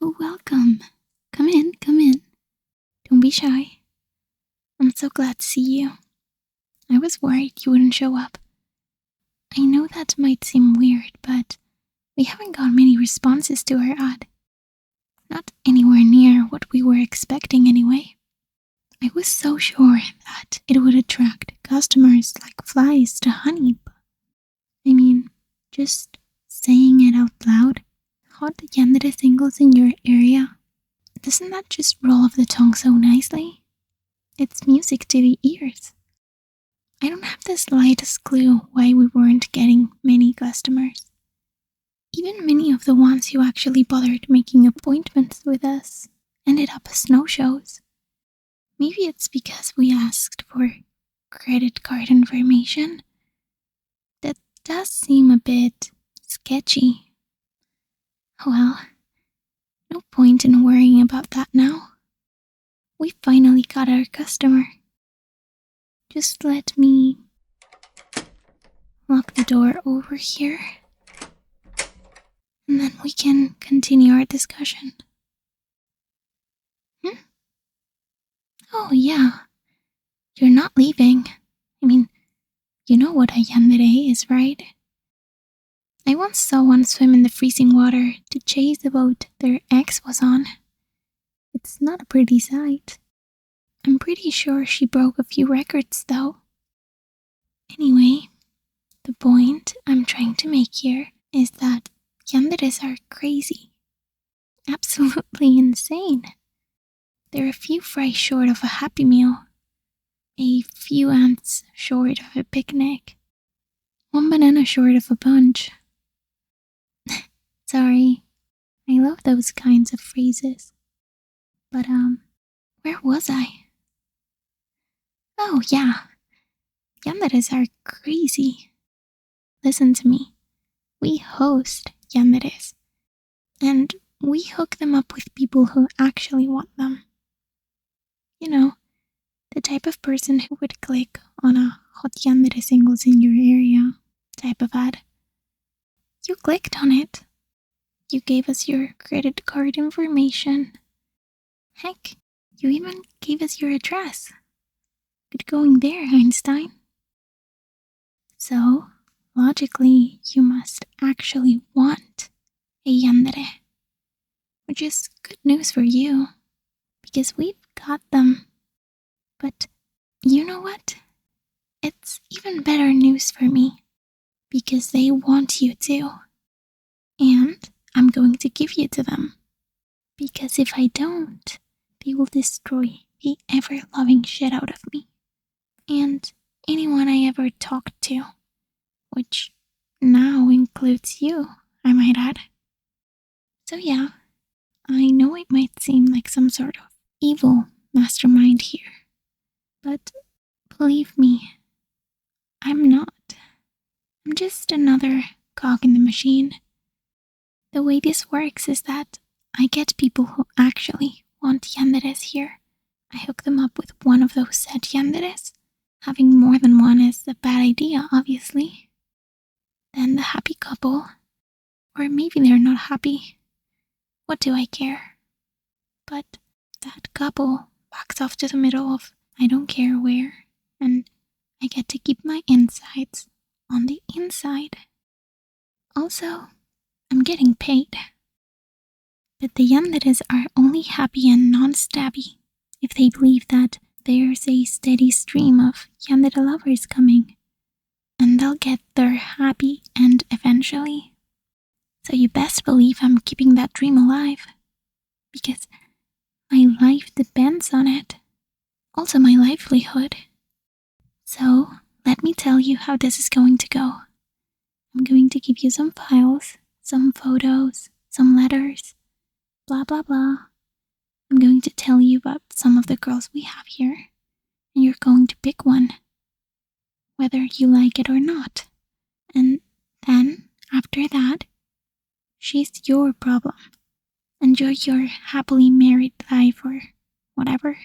Oh, welcome. Come in, come in. Don't be shy. I'm so glad to see you. I was worried you wouldn't show up. I know that might seem weird, but we haven't got many responses to our ad. Not anywhere near what we were expecting anyway. I was so sure that it would attract customers like flies to honey. I mean, just saying it out loud, hot Yandere singles in your area, doesn't that just roll off the tongue so nicely? It's music to the ears. I don't have the slightest clue why we weren't getting many customers. Even many of the ones who actually bothered making appointments with us ended up as no-shows. Maybe it's because we asked for credit card information. That does seem a bit sketchy. Well, no point in worrying about that now. We finally got our customer. Just let me lock the door over here, and then we can continue our discussion. Oh yeah, you're not leaving. I mean, you know what a yandere is, right? I once saw one swim in the freezing water to chase the boat their ex was on. It's not a pretty sight. I'm pretty sure she broke a few records though. Anyway, the point I'm trying to make here is that yanderes are crazy. Absolutely insane. They're a few fries short of a Happy Meal, a few ants short of a picnic, one banana short of a punch. Sorry, I love those kinds of phrases. But, where was I? Oh, yeah. Yanderes are crazy. Listen to me. We host yanderes, and we hook them up with people who actually want them. You know, the type of person who would click on a hot yandere singles in your area type of ad. You clicked on it. You gave us your credit card information. Heck, you even gave us your address. Good going there, Einstein. So, logically, you must actually want a yandere, which is good news for you, because we've got them. But you know what? It's even better news for me, because they want you too. And I'm going to give you to them, because if I don't, they will destroy the ever-loving shit out of me. And anyone I ever talked to, which now includes you, I might add. So yeah, I know it might seem like some sort of evil mastermind here, but believe me, I'm not. I'm just another cog in the machine. The way this works is that I get people who actually want yanderes here. I hook them up with one of those set yanderes. Having more than one is a bad idea, obviously. Then the happy couple, or maybe they're not happy. What do I care? But that couple backs off to the middle of I don't care where, and I get to keep my insides on the inside. Also, I'm getting paid. But the yanderes are only happy and non-stabby if they believe that there's a steady stream of yandere lovers coming, and they'll get their happy end eventually. So you best believe I'm keeping that dream alive, because my life depends on it. Also my livelihood. So let me tell you how this is going to go. I'm going to give you some files, some photos, some letters, blah blah blah. I'm going to tell you about some of the girls we have here, and you're going to pick one, whether you like it or not. And then, after that, she's your problem. Enjoy your happily married life or whatever.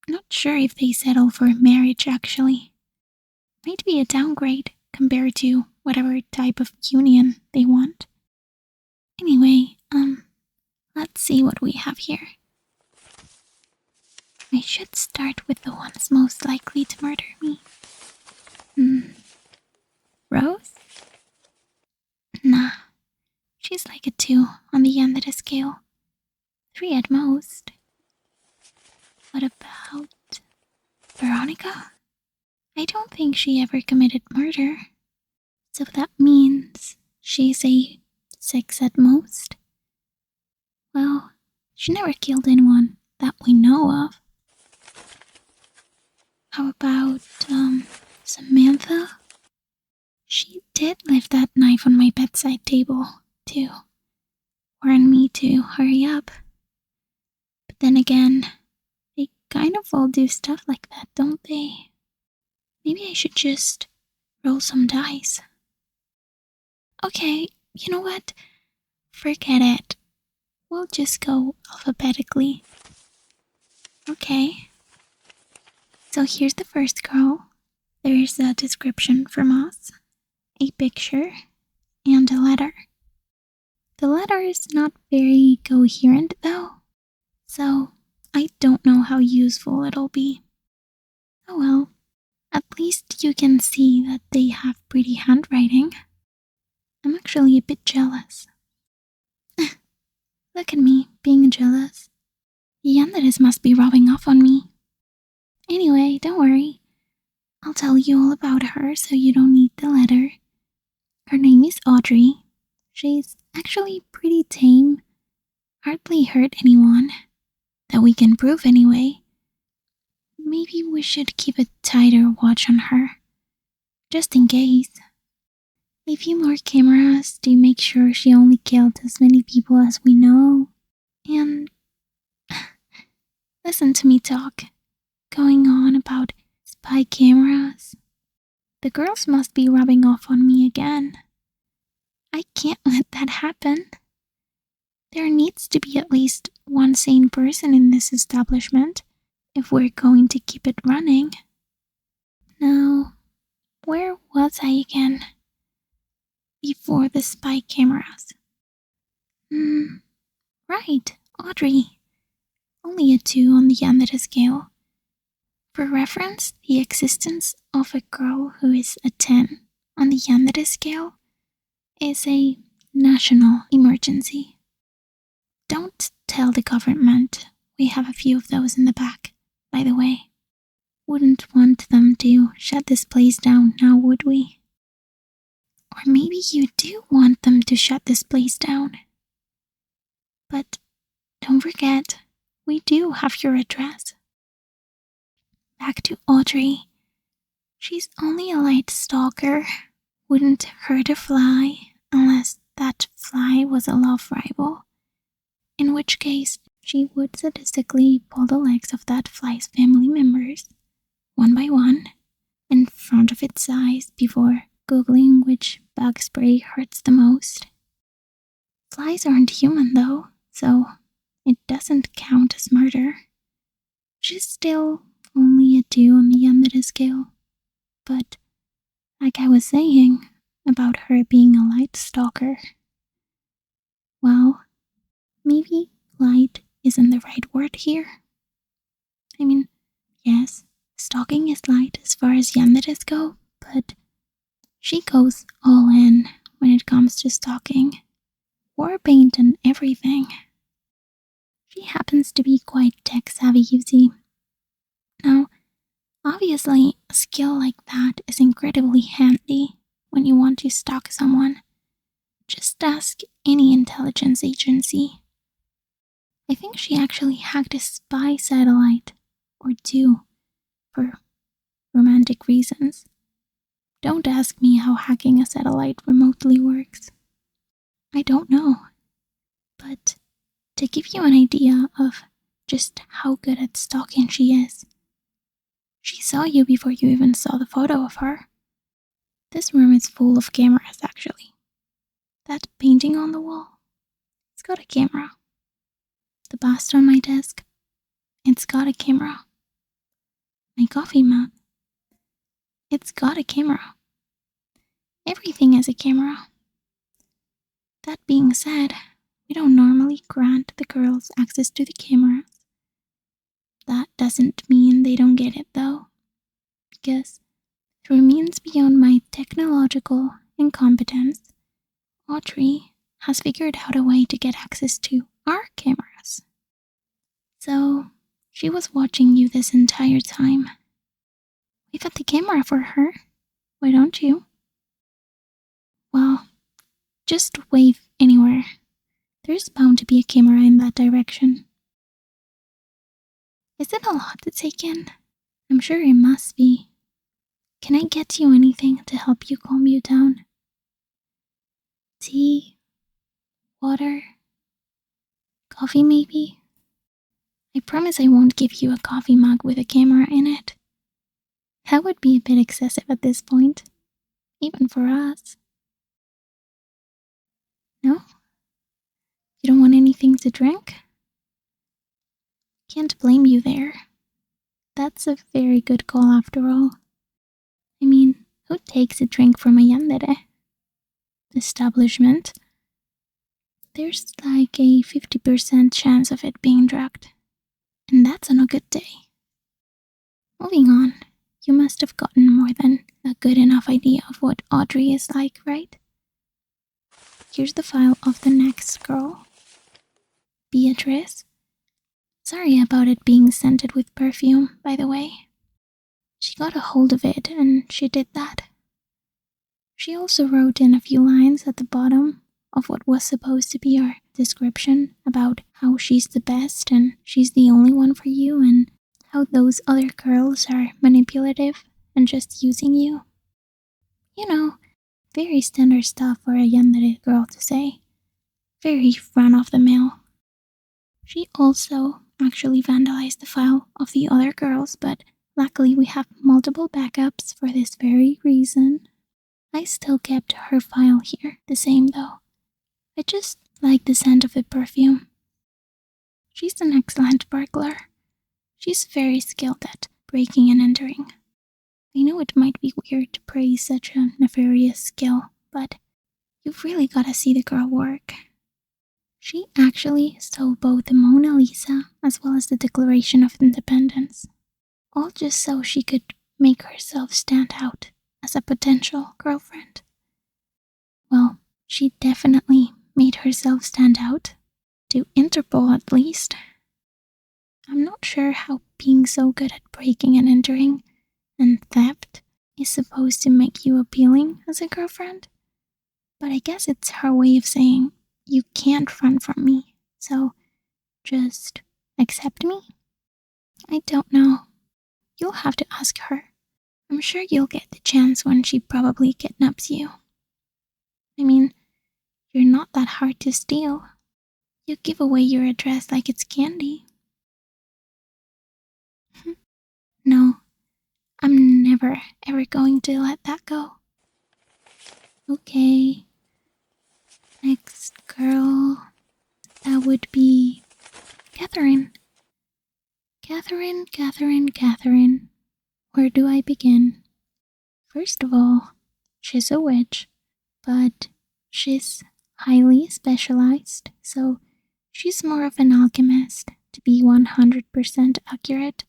Not sure if they settle for marriage, actually. Might be a downgrade compared to whatever type of union they want. Anyway, Let's see what we have here. I should start with the ones most likely to murder me. Rose? Nah, she's like a 2 on the Yandere scale. 3 at most. What about Veronica? I don't think she ever committed murder. So that means she's a 6 at most. Well, she never killed anyone that we know of. How about, Samantha? She did leave that knife on my bedside table, to warn me to hurry up. But then again, they kind of all do stuff like that, don't they? Maybe I should just roll some dice. Okay, you know what? Forget it. We'll just go alphabetically. Okay. So here's the first girl. There's a description from us, a picture, and a letter. The letter is not very coherent though, so I don't know how useful it'll be. Oh well, at least you can see that they have pretty handwriting. I'm actually a bit jealous. Look at me, being jealous. The yanderes must be rubbing off on me. Anyway, don't worry. I'll tell you all about her so you don't need the letter. Her name is Audrey. She's actually pretty tame. Hardly hurt anyone. That we can prove anyway. Maybe we should keep a tighter watch on her. Just in case. A few more cameras to make sure she only killed as many people as we know. And listen to me talk. Going on about spy cameras. The girls must be rubbing off on me again. I can't let that happen. There needs to be at least one sane person in this establishment if we're going to keep it running. Now, where was I again? Before the spy cameras. Right, Audrey. Only a 2 on the Yandere scale. For reference, the existence of a girl who is a 10 on the Yandere scale is a national emergency. Don't tell the government. We have a few of those in the back, by the way. Wouldn't want them to shut this place down now, would we? Or maybe you do want them to shut this place down. But don't forget, we do have your address. Back to Audrey. She's only a light stalker. Wouldn't hurt a fly unless that fly was a love rival. In which case, she would sadistically pull the legs of that fly's family members, one by one, in front of its eyes before googling which bug spray hurts the most. Flies aren't human though, so it doesn't count as murder. She's still only a 2 on the Yandere scale. But, like I was saying about her being a light stalker, well, maybe light isn't the right word here. I mean, yes, stalking is light as far as yanderes go, but she goes all in when it comes to stalking. War paint and everything. She happens to be quite tech savvy, you see. Now, obviously, a skill like that is incredibly handy when you want to stalk someone. Just ask any intelligence agency. I think she actually hacked a spy satellite or 2 for romantic reasons. Don't ask me how hacking a satellite remotely works. I don't know. But to give you an idea of just how good at stalking she is, she saw you before you even saw the photo of her. This room is full of cameras, actually. That painting on the wall, it's got a camera. The bust on my desk, it's got a camera. My coffee mug, it's got a camera. Everything is a camera. That being said, we don't normally grant the girls access to the cameras. That doesn't mean they don't get it though, because through means beyond my technological incompetence, Audrey has figured out a way to get access to our cameras. So, she was watching you this entire time. We got the camera for her. Why don't you? Well, just wave anywhere. There's bound to be a camera in that direction. Is it a lot to take in? I'm sure it must be. Can I get you anything to help you calm you down? Tea? Water? Coffee maybe? I promise I won't give you a coffee mug with a camera in it. That would be a bit excessive at this point, even for us. No? You don't want anything to drink? Can't blame you there. That's a very good call after all. I mean, who takes a drink from a yandere establishment? There's like a 50% chance of it being drugged. And that's on a good day. Moving on, you must have gotten more than a good enough idea of what Audrey is like, right? Here's the file of the next girl. Beatrice. Sorry about it being scented with perfume, by the way. She got a hold of it and she did that. She also wrote in a few lines at the bottom of what was supposed to be our description about how she's the best and she's the only one for you and how those other girls are manipulative and just using you. You know, very standard stuff for a yandere girl to say. Very run of the mill. She also actually vandalized the file of the other girls, but luckily we have multiple backups for this very reason. I still kept her file here, the same though. I just like the scent of the perfume. She's an excellent burglar. She's very skilled at breaking and entering. I know it might be weird to praise such a nefarious skill, but you've really gotta see the girl work. She actually stole both the Mona Lisa as well as the Declaration of Independence, all just so she could make herself stand out as a potential girlfriend. Well, she definitely made herself stand out, to Interpol at least. I'm not sure how being so good at breaking and entering and theft is supposed to make you appealing as a girlfriend, but I guess it's her way of saying, you can't run from me, so just accept me? I don't know. You'll have to ask her. I'm sure you'll get the chance when she probably kidnaps you. I mean, you're not that hard to steal. You give away your address like it's candy. No, I'm never ever going to let that go. Okay. Next girl, that would be Catherine. Catherine. Where do I begin? First of all, she's a witch, but she's highly specialized, so she's more of an alchemist, to be 100% accurate.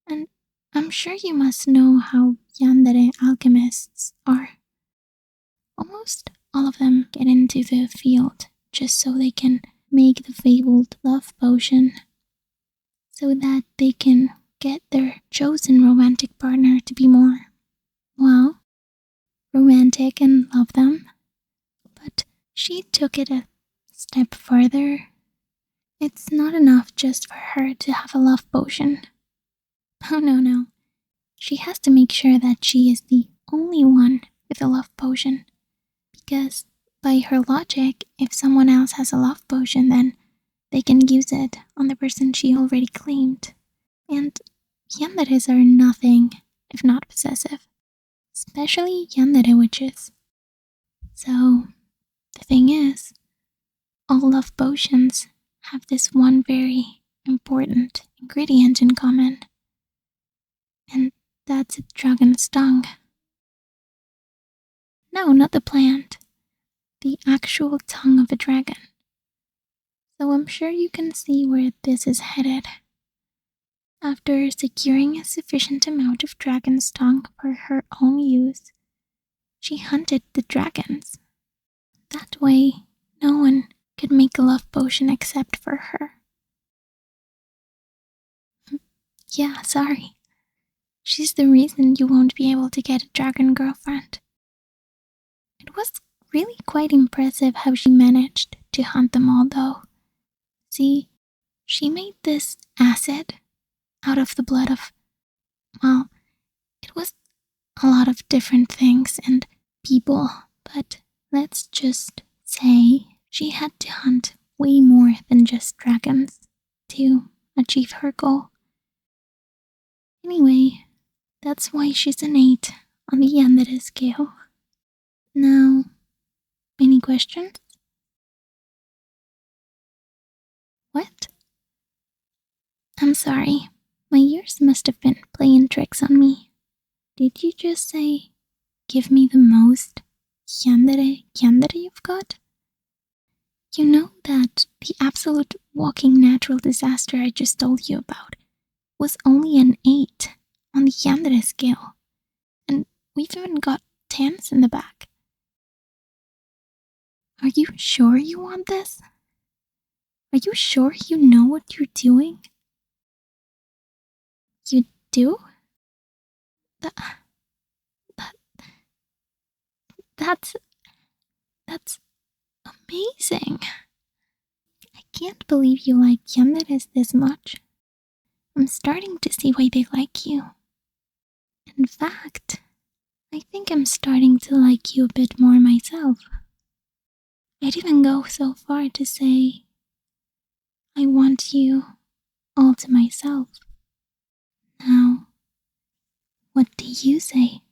And I'm sure you must know how yandere alchemists are. Almost all of them get into the field just so they can make the fabled love potion, so that they can get their chosen romantic partner to be more, well, romantic and love them. But she took it a step further. It's not enough just for her to have a love potion. Oh no. She has to make sure that she is the only one with a love potion. Because, by her logic, if someone else has a love potion, then they can use it on the person she already claimed. And yanderes are nothing if not possessive. Especially yandere witches. So, the thing is, all love potions have this one very important ingredient in common. And that's a dragon's tongue. No, not the plant. The actual tongue of a dragon. So I'm sure you can see where this is headed. After securing a sufficient amount of dragon's tongue for her own use, she hunted the dragons. That way, no one could make a love potion except for her. Yeah, sorry. She's the reason you won't be able to get a dragon girlfriend. It was really quite impressive how she managed to hunt them all, though. See, she made this acid out of the blood of, well, it was a lot of different things and people, but let's just say she had to hunt way more than just dragons to achieve her goal. Anyway, that's why she's an 8 on the Yandere scale. Now, any questions? What? I'm sorry, my ears must have been playing tricks on me. Did you just say, give me the most yandere you've got? You know that the absolute walking natural disaster I just told you about was only an 8 on the Yandere scale, and we've even got 10s in the back. Are you sure you want this? Are you sure you know what you're doing? You do? That's amazing. I can't believe you like yanderes this much. I'm starting to see why they like you. In fact, I think I'm starting to like you a bit more myself. I'd even go so far to say, I want you all to myself. Now, what do you say?